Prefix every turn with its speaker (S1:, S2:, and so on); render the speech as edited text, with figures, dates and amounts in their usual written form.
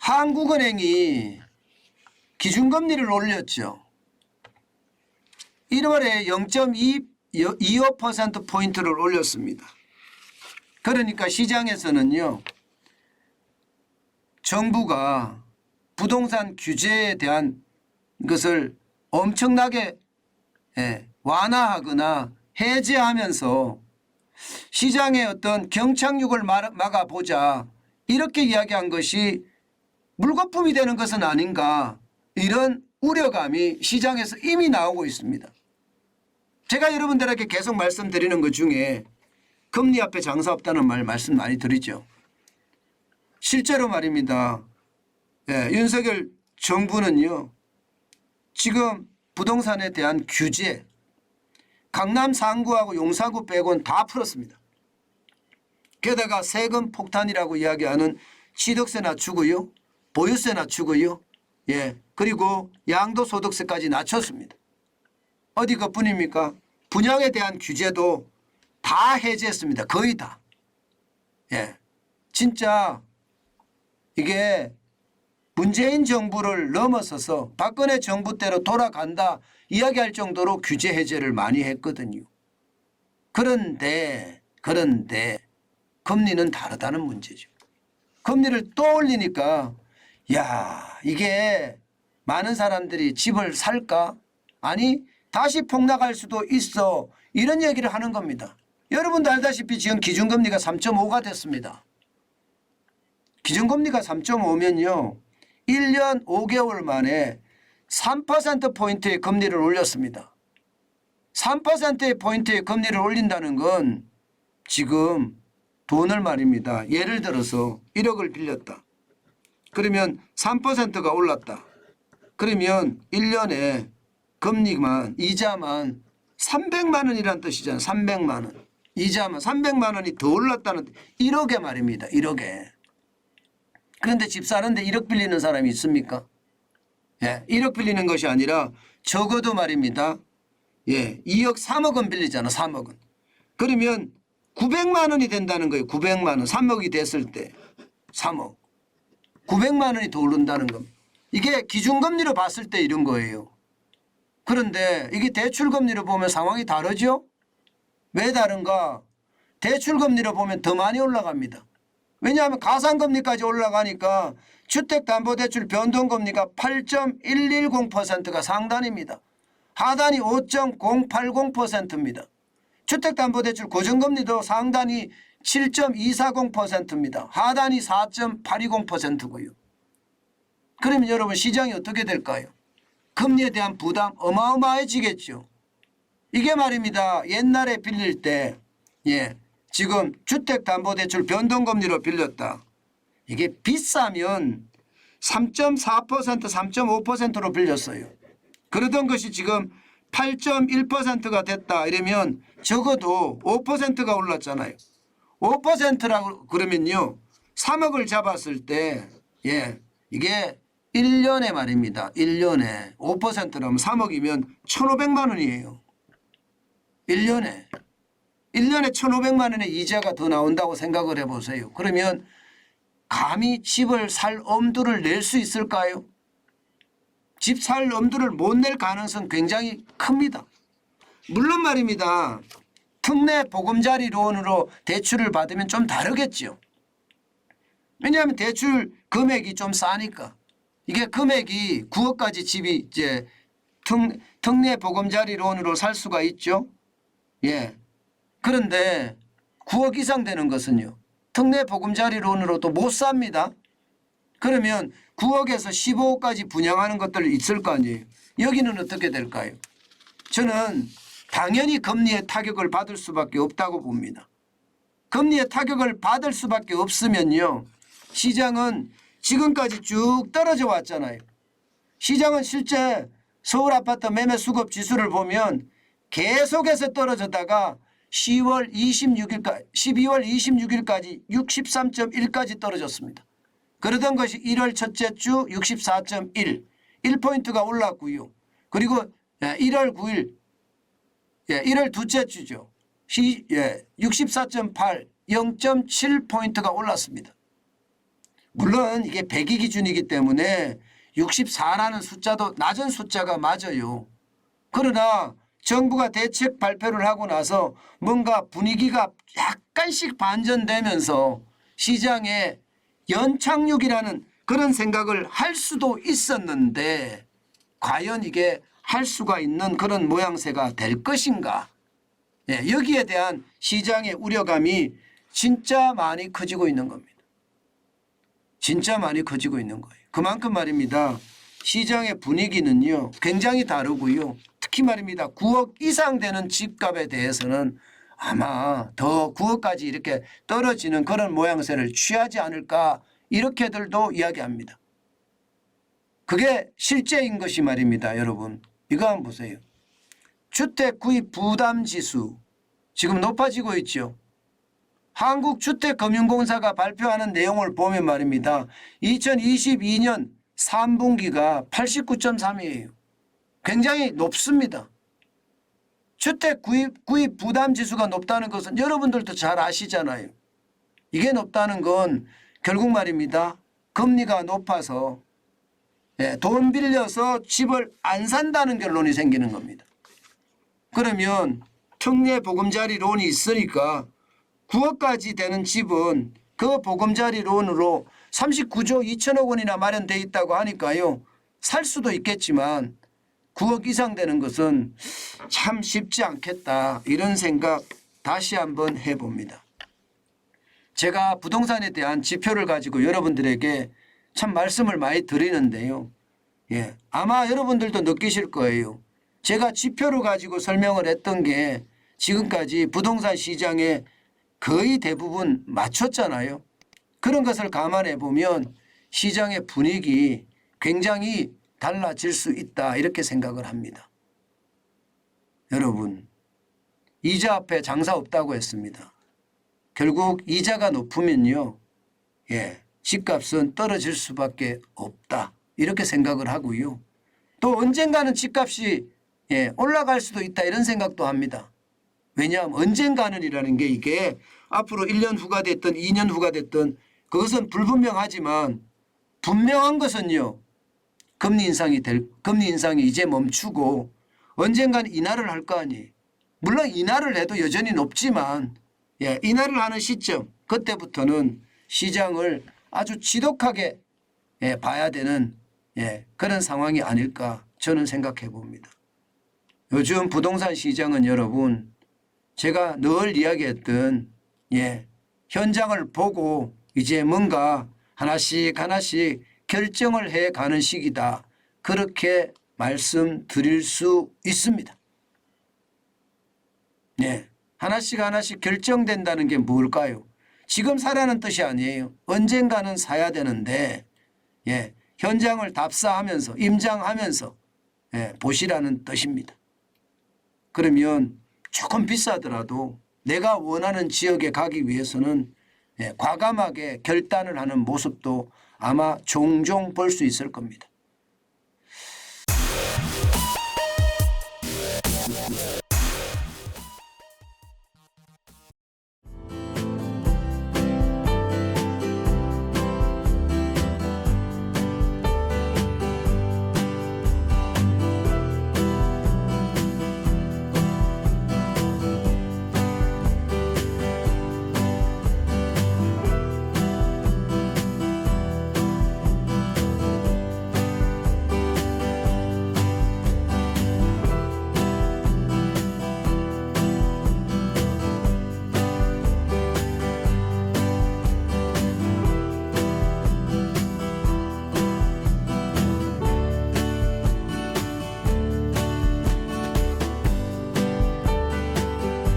S1: 한국은행이 기준금리를 올렸죠. 1월에 0.25%포인트를 올렸습니다. 그러니까 시장에서는요, 정부가 부동산 규제에 대한 것을 엄청나게 완화하거나 해제하면서 시장의 어떤 경착륙을 막아보자, 이렇게 이야기한 것이 물거품이 되는 것은 아닌가, 이런 우려감이 시장에서 이미 나오고 있습니다. 제가 여러분들에게 계속 말씀드리는 것 중에 금리 앞에 장사 없다는 말씀 많이 드리죠. 실제로 말입니다. 윤석열 정부는요, 지금 부동산에 대한 규제, 강남 상구하고 용산구 빼고는 다 풀었습니다. 게다가 세금 폭탄이라고 이야기하는 취득세 낮추고요, 보유세 낮추고요, 그리고 양도소득세까지 낮췄습니다. 어디 그뿐입니까? 분양에 대한 규제도 다 해제했습니다. 거의 다. 진짜 이게 문재인 정부를 넘어서서 박근혜 정부 때로 돌아간다 이야기할 정도로 규제 해제를 많이 했거든요. 그런데 금리는 다르다는 문제죠. 금리를 또 올리니까 이게 많은 사람들이 집을 살까? 아니 다시 폭락할 수도 있어, 이런 얘기를 하는 겁니다. 여러분도 알다시피 지금 기준금리가 3.5가 됐습니다. 기준금리가 3.5면요 1년 5개월 만에 3%포인트의 금리를 올렸습니다. 3%의 포인트의 금리를 올린다는 건 지금 돈을 말입니다. 예를 들어서 1억을 빌렸다. 그러면 3%가 올랐다. 그러면 1년에 금리만, 이자만 300만 원이라는 뜻이잖아요. 300만 원. 이자만 300만 원이 더 올랐다는 1억에 말입니다. 1억에. 그런데 집 사는데 1억 빌리는 사람이 있습니까? 1억 빌리는 것이 아니라 적어도 말입니다. 2억 3억은 빌리잖아. 3억은. 그러면 900만 원이 된다는 거예요. 900만 원. 3억이 됐을 때 3억. 900만 원이 더 오른다는 겁니다. 이게 기준금리로 봤을 때 이런 거예요. 그런데 이게 대출금리로 보면 상황이 다르죠? 왜 다른가? 대출금리로 보면 더 많이 올라갑니다. 왜냐하면 가상금리까지 올라가니까 주택담보대출 변동금리가 8.110%가 상단입니다. 하단이 5.080%입니다. 주택담보대출 고정금리도 상단이 7.240%입니다. 하단이 4.820%고요. 그러면 여러분 시장이 어떻게 될까요? 금리에 대한 부담 어마어마해지겠죠. 이게 말입니다. 옛날에 빌릴 때 지금 주택담보대출 변동금리로 빌렸다. 이게 비싸면 3.4% 3.5%로 빌렸어요. 그러던 것이 지금 8.1%가 됐다 이러면 적어도 5%가 올랐잖아요. 5%라고 그러면요 3억을 잡았을 때 이게 1년에 말입니다. 1년에 5%라면 3억이면 1,500만 원이에요. 1년에 1,500만 원의 이자가 더 나온다고 생각을 해보세요. 그러면 감히 집을 살 엄두를 낼 수 있을까요? 집 살 엄두를 못 낼 가능성 굉장히 큽니다. 물론 말입니다. 특례 보금자리론으로 대출을 받으면 좀 다르겠죠. 왜냐하면 대출 금액이 좀 싸니까. 이게 금액이 9억까지 집이 이제 특례 보금자리론으로 살 수가 있죠. 그런데 9억 이상 되는 것은요. 특례 보금자리론으로도 못 삽니다. 그러면 9억에서 15억까지 분양하는 것들 있을 거 아니에요. 여기는 어떻게 될까요? 저는 당연히 금리의 타격을 받을 수밖에 없다고 봅니다. 금리의 타격을 받을 수밖에 없으면요. 시장은 지금까지 쭉 떨어져 왔잖아요. 시장은 실제 서울 아파트 매매 수급 지수를 보면 계속해서 떨어졌다가 12월 26일까지 63.1까지 떨어졌습니다. 그러던 것이 1월 첫째 주 64.1, 1포인트가 올랐고요. 그리고 1월 9일, 1월 둘째 주죠. 64.8, 0.7포인트가 올랐습니다. 물론 이게 100이 기준이기 때문에 64라는 숫자도 낮은 숫자가 맞아요. 그러나 정부가 대책 발표를 하고 나서 뭔가 분위기가 약간씩 반전되면서 시장에 연착륙이라는 그런 생각을 할 수도 있었는데 과연 이게 할 수가 있는 그런 모양새가 될 것인가. 예, 여기에 대한 시장의 우려감이 진짜 많이 커지고 있는 겁니다. 진짜 많이 커지고 있는 거예요. 그만큼 말입니다. 시장의 분위기는요 굉장히 다르고요. 특히 말입니다. 9억 이상 되는 집값에 대해서는 아마 더 9억까지 이렇게 떨어지는 그런 모양새를 취하지 않을까 이렇게들도 이야기합니다. 그게 실제인 것이 말입니다. 여러분 이거 한번 보세요. 주택 구입 부담 지수 지금 높아지고 있죠. 한국주택금융공사가 발표하는 내용을 보면 말입니다. 2022년 3분기가 89.3이에요. 굉장히 높습니다. 주택 구입 부담 지수가 높다는 것은 여러분들도 잘 아시잖아요. 이게 높다는 건 결국 말입니다. 금리가 높아서 돈 빌려서 집을 안 산다는 결론이 생기는 겁니다. 그러면 특례 보금자리 론이 있으니까 9억까지 되는 집은 그 보금자리 론으로 39조 2천억 원이나 마련되어 있다고 하니까요. 살 수도 있겠지만 9억 이상 되는 것은 참 쉽지 않겠다. 이런 생각 다시 한번 해봅니다. 제가 부동산에 대한 지표를 가지고 여러분들에게 참 말씀을 많이 드리는데요. 예, 아마 여러분들도 느끼실 거예요. 제가 지표를 가지고 설명을 했던 게 지금까지 부동산 시장에 거의 대부분 맞췄잖아요. 그런 것을 감안해 보면 시장의 분위기 굉장히 달라질 수 있다 이렇게 생각을 합니다. 여러분 이자 앞에 장사 없다고 했습니다. 결국 이자가 높으면요. 집값은 떨어질 수밖에 없다 이렇게 생각을 하고요. 또 언젠가는 집값이 올라갈 수도 있다 이런 생각도 합니다. 왜냐하면 언젠가는이라는 게 이게 앞으로 1년 후가 됐든 2년 후가 됐든 그것은 불분명하지만 분명한 것은요. 금리 인상이 이제 멈추고 언젠가는 인하를 할 거 아니에요. 물론 인하를 해도 여전히 높지만 인하를 하는 시점 그때부터는 시장을 아주 지독하게 봐야 되는 그런 상황이 아닐까 저는 생각해 봅니다. 요즘 부동산 시장은 여러분 제가 늘 이야기했던 현장을 보고 이제 뭔가 하나씩 결정을 해가는 시기다. 그렇게 말씀드릴 수 있습니다. 하나씩 결정된다는 게 뭘까요? 지금 사라는 뜻이 아니에요. 언젠가는 사야 되는데 현장을 답사하면서 임장하면서 보시라는 뜻입니다. 그러면 조금 비싸더라도 내가 원하는 지역에 가기 위해서는 과감하게 결단을 하는 모습도 아마 종종 볼 수 있을 겁니다.